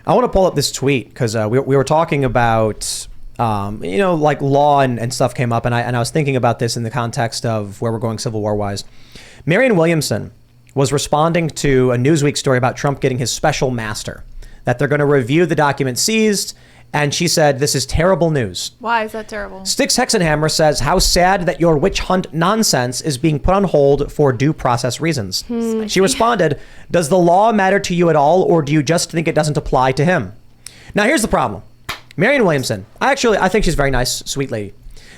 I want to pull up this tweet because we were talking about, like law and stuff came up. And I was thinking about this in the context of where we're going Civil War wise. Marianne Williamson was responding to a Newsweek story about Trump getting his special master, that they're going to review the documents seized. And she said, this is terrible news. Why is that terrible? Styx Hexenhammer says, how sad that your witch hunt nonsense is being put on hold for due process reasons. She responded, does the law matter to you at all, or do you just think it doesn't apply to him? Now, here's the problem. Marianne Williamson, I think she's a very nice, sweet lady.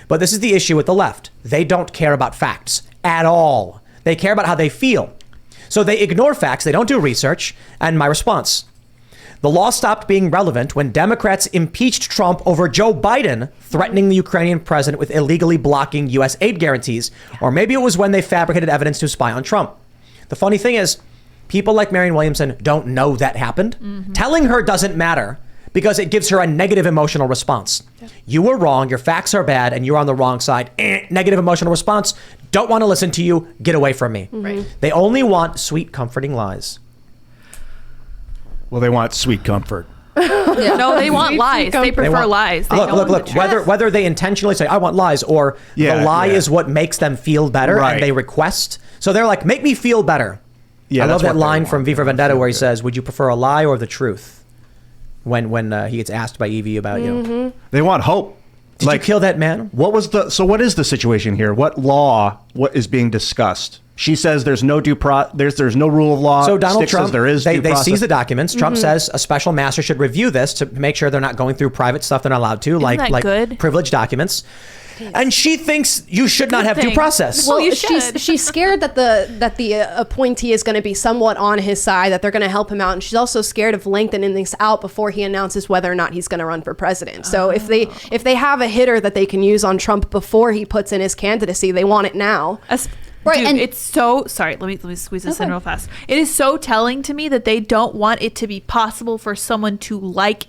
But this is the issue with the left. They don't care about facts at all. They care about how they feel. So they ignore facts. They don't do research. And my response, the law stopped being relevant when Democrats impeached Trump over Joe Biden threatening the Ukrainian president with illegally blocking U.S. aid guarantees. Or maybe it was when they fabricated evidence to spy on Trump. The funny thing is, people like Marianne Williamson don't know that happened. Telling her doesn't matter because it gives her a negative emotional response. You were wrong, your facts are bad, and you're on the wrong side. Negative emotional response. Don't want to listen to you. Get away from me. They only want sweet, comforting lies. Well, they want sweet comfort. No, they want lies. They prefer lies. They look. Whether they intentionally say, I want lies, or the lie is what makes them feel better, and they request. So they're like, make me feel better. I love that line from V for Vendetta where he says, would you prefer a lie or the truth? When he gets asked by Evie about you. They want hope. Did you kill that man? What is the situation here? What is being discussed? She says there's no there's no rule of law. So Donald Styx Trump, says there is they due process. seize the documents. Trump says a special master should review this to make sure they're not going through private stuff they're not allowed to, like privileged documents. And she thinks you should not have due process. Well, she's scared that the appointee is going to be somewhat on his side, that they're going to help him out, and she's also scared of lengthening this out before he announces whether or not he's going to run for president. So if they have a hitter that they can use on Trump before he puts in his candidacy, they want it now. Right, and it's so sorry. Let me squeeze this in real fast. It is so telling to me that they don't want it to be possible for someone to like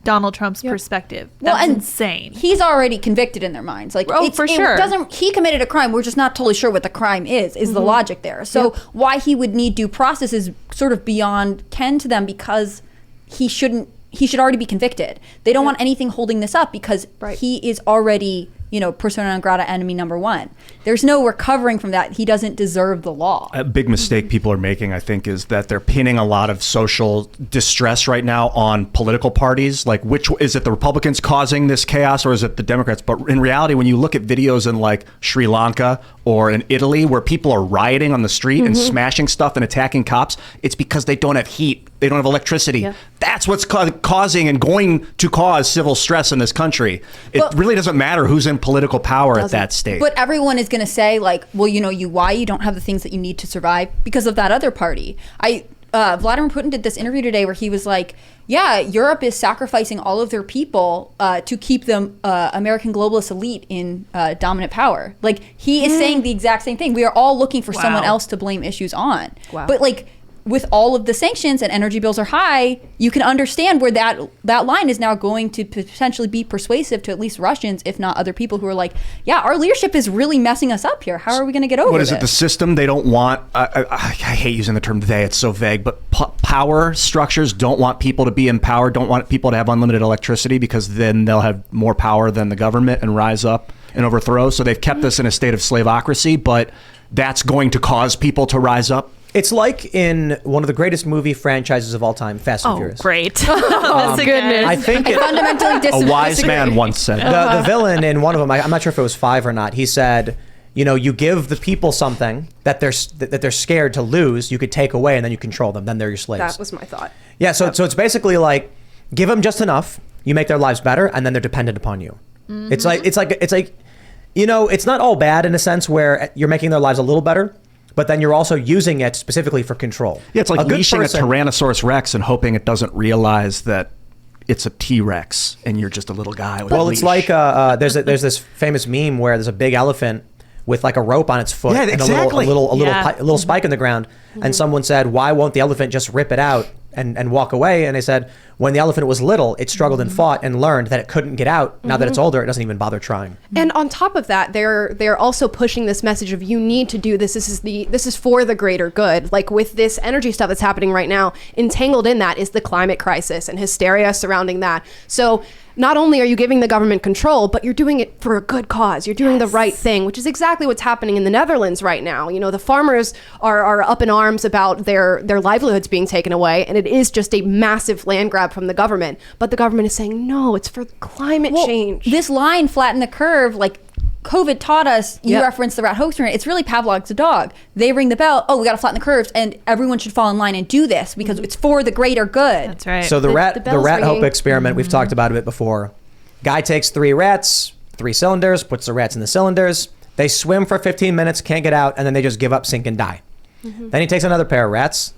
Donald Trump's perspective. That's insane. He's already convicted in their minds. Like, for sure. He committed a crime. We're just not totally sure what the crime is the logic there. So why he would need due process is sort of beyond ken to them, because he should already be convicted. They don't want anything holding this up because he is already, persona non grata, enemy number one. There's no recovering from that. He doesn't deserve the law. A big mistake people are making, I think, is that they're pinning a lot of social distress right now on political parties. Like, which is it, the Republicans causing this chaos, or is it the Democrats? But in reality, when you look at videos in like Sri Lanka or in Italy where people are rioting on the street and smashing stuff and attacking cops, it's because they don't have heat. They don't have electricity. That's what's causing and going to cause civil stress in this country. It really doesn't matter who's in political power at that state. But everyone is going to say, like, well, why you don't have the things that you need to survive because of that other party. Vladimir Putin did this interview today where he was like, yeah, Europe is sacrificing all of their people to keep the American globalist elite in dominant power. Like, he is saying the exact same thing. We are all looking for someone else to blame issues on. But like, with all of the sanctions and energy bills are high, you can understand where that line is now going to potentially be persuasive to at least Russians, if not other people who are like, yeah, our leadership is really messing us up here. How are we going to get over this? What is it, the system they don't want? I hate using the term they, it's so vague, but power structures don't want people to be in power, don't want people to have unlimited electricity, because then they'll have more power than the government and rise up and overthrow. So they've kept us in a state of slaveocracy, but that's going to cause people to rise up. It's like in one of the greatest movie franchises of all time, Fast and Furious. Great. Goodness. I think I fundamentally disagree. A wise man once said. The villain in one of them, I'm not sure if it was 5 or not, he said, you give the people something that they're scared to lose, you could take away, and then you control them. Then they're your slaves. That was my thought. Yeah, so it's basically like, give them just enough, you make their lives better, and then they're dependent upon you. It's like it's not all bad in a sense where you're making their lives a little better, but then you're also using it specifically for control. Yeah, it's like leashing a Tyrannosaurus Rex and hoping it doesn't realize that it's a T-Rex and you're just a little guy with a leash. It's like there's this famous meme where there's a big elephant with like a rope on its foot and a little spike in the ground, and someone said, why won't the elephant just rip it out and walk away. And they said, when the elephant was little, it struggled and fought and learned that it couldn't get out. Now that it's older, it doesn't even bother trying. And on top of that, they're also pushing this message of you need to do this. This is for the greater good. Like with this energy stuff that's happening right now, entangled in that is the climate crisis and hysteria surrounding that. So not only are you giving the government control, but you're doing it for a good cause. You're doing the right thing, which is exactly what's happening in the Netherlands right now. You know, the farmers are up in arms about their livelihoods being taken away, and it is just a massive land grab from the government. But the government is saying, no, it's for climate change. This line, flatten the curve, like COVID taught us, you referenced the rat hoaxer, it's really Pavlov's dog. They ring the bell, oh, we got to flatten the curves, and everyone should fall in line and do this because it's for the greater good. That's right. So the rat ringing. hope experiment, we've talked about it before. Guy takes 3 rats, 3 cylinders, puts the rats in the cylinders. They swim for 15 minutes, can't get out, and then they just give up, sink, and die. Then he takes another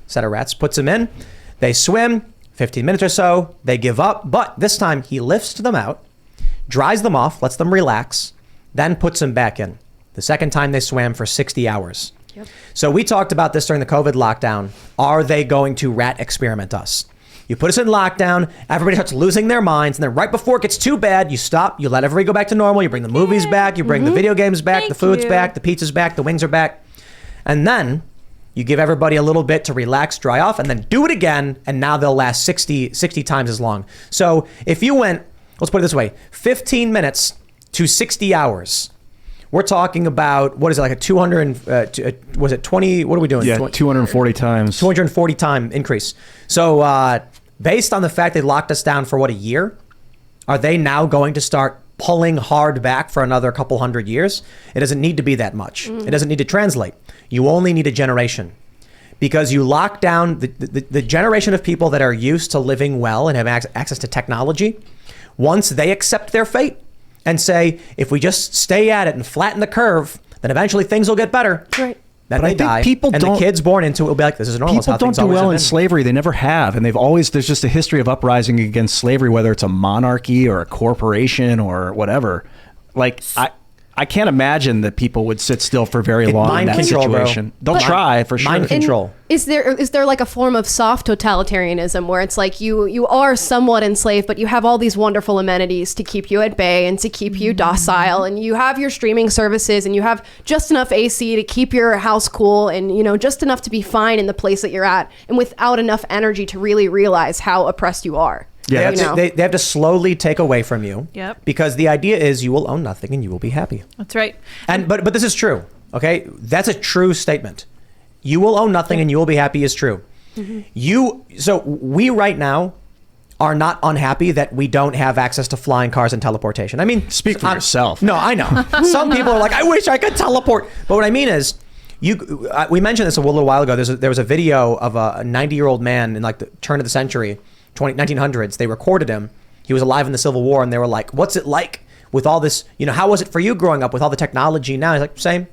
set of rats, puts them in. They swim 15 minutes or so. They give up, but this time he lifts them out, dries them off, lets them relax, then puts them back in. The second time they swam for 60 hours. Yep. So we talked about this during the COVID lockdown. Are they going to rat experiment us? You put us in lockdown, everybody starts losing their minds, and then right before it gets too bad, you stop, you let everybody go back to normal, you bring the movies back, you bring the video games back, the food's back, the pizza's back, the wings are back. And then you give everybody a little bit to relax, dry off, and then do it again, and now they'll last 60 times as long. So if you went, let's put it this way, 15 minutes to 60 hours, we're talking about, what is it, like a 200, was it 20, what are we doing? Yeah, 240 times. 240 time increase. So based on the fact they locked us down for, what, a year? Are they now going to start pulling hard back for another couple hundred years? It doesn't need to be that much. It doesn't need to translate. You only need a generation. Because you lock down the generation of people that are used to living well and have access to technology. Once they accept their fate, and say, if we just stay at it and flatten the curve, then eventually things will get better. Right. Then they die, and the kids born into it will be like, this is normal. People don't do well in slavery. They never have. And there's just a history of uprising against slavery, whether it's a monarchy or a corporation or whatever. Like, I can't imagine that people would sit still for very long in that situation. They'll try for sure. Mind control. Is there like a form of soft totalitarianism where it's like you are somewhat enslaved, but you have all these wonderful amenities to keep you at bay and to keep you docile, and you have your streaming services, and you have just enough AC to keep your house cool, and just enough to be fine in the place that you're at, and without enough energy to really realize how oppressed you are. Yeah, they have to slowly take away from you. Yep. Because the idea is you will own nothing and you will be happy. That's right. And but this is true. Okay, that's a true statement. You will own nothing and you will be happy is true. So we right now are not unhappy that we don't have access to flying cars and teleportation. I mean, speak for yourself. No, I know. Some people are like, I wish I could teleport. But what I mean is, we mentioned this a little while ago. There was a video of a 90-year-old man in like the turn of the century. 1900s, they recorded him. He was alive in the Civil War, and they were like, what's it like with all this, how was it for you growing up with all the technology now? He's like, same.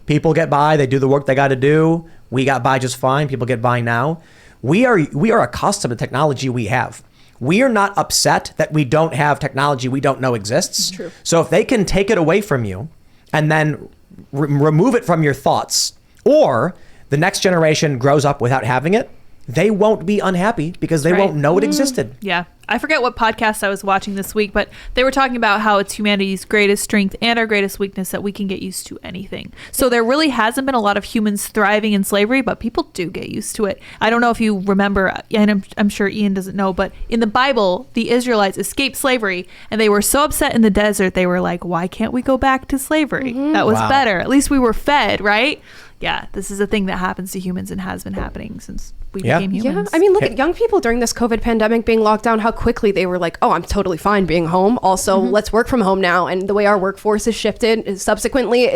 People get by, they do the work they got to do. We got by just fine. People get by now. We are accustomed to technology we have. We are not upset that we don't have technology we don't know exists. True. So if they can take it away from you and then remove it from your thoughts, or the next generation grows up without having it, they won't be unhappy because they won't know it existed. Yeah. I forget what podcast I was watching this week, but they were talking about how it's humanity's greatest strength and our greatest weakness that we can get used to anything. So there really hasn't been a lot of humans thriving in slavery, but people do get used to it. I don't know if you remember, and I'm sure Ian doesn't know, but in the Bible, the Israelites escaped slavery, and they were so upset in the desert, they were like, why can't we go back to slavery? That was better. At least we were fed, right? Yeah, this is a thing that happens to humans and has been happening since we became humans. Yeah, I mean, look at young people during this COVID pandemic being locked down, how quickly they were like, oh, I'm totally fine being home. Also, let's work from home now. And the way our workforce has shifted subsequently,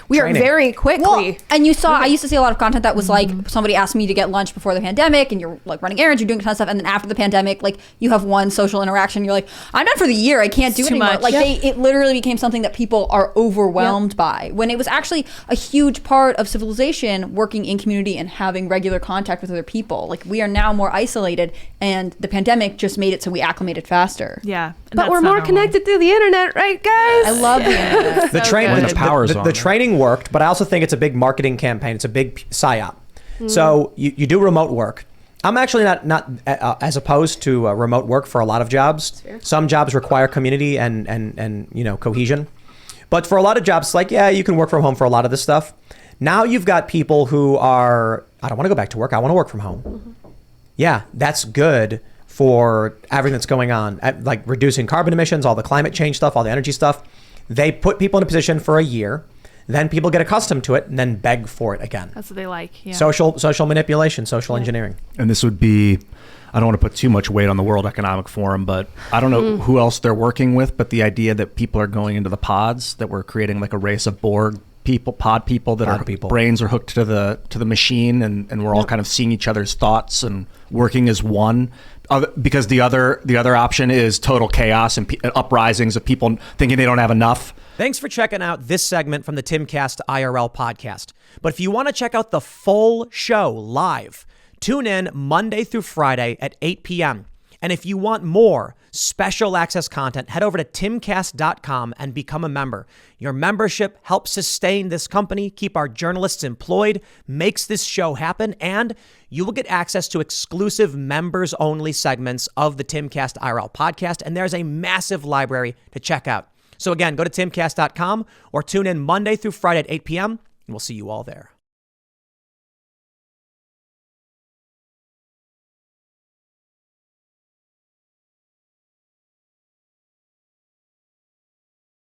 we are very quickly. Well, and I used to see a lot of content that was like, somebody asked me to get lunch before the pandemic, and you're like running errands, you're doing a ton of stuff. And then after the pandemic, like you have one social interaction, you're like, I'm done for the year. I can't do it anymore. Much. Like it literally became something that people are overwhelmed by, when it was actually a huge part of civilization, working in community and having regular contact with other people. Like we are now more isolated, and the pandemic just made it so we acclimated faster. Yeah. But we're more connected through the internet, right, guys? I love the internet. The training worked, but I also think it's a big marketing campaign. It's a big psyop. So you do remote work. I'm actually not as opposed to remote work for a lot of jobs. Some jobs require community and cohesion. But for a lot of jobs, like, yeah, you can work from home for a lot of this stuff. Now you've got people who are, I don't want to go back to work. I want to work from home. Mm-hmm. Yeah, that's good for everything that's going on, like reducing carbon emissions, all the climate change stuff, all the energy stuff. They put people in a position for a year. Then people get accustomed to it and then beg for it again. That's what they like. Yeah. Social manipulation, social engineering. And this would be, I don't want to put too much weight on the World Economic Forum, but I don't know who else they're working with, but the idea that people are going into the pods, that we're creating like a race of Borg people, pod people brains are hooked to the machine, and we're all kind of seeing each other's thoughts and working as one. Because the other option is total chaos and uprisings of people thinking they don't have enough. Thanks for checking out this segment from the Timcast IRL podcast. But if you want to check out the full show live, tune in Monday through Friday at 8 p.m. And if you want more special access content, head over to timcast.com and become a member. Your membership helps sustain this company, keep our journalists employed, makes this show happen, and you will get access to exclusive members-only segments of the Timcast IRL podcast, and there's a massive library to check out. So again, go to timcast.com or tune in Monday through Friday at 8 p.m., and we'll see you all there.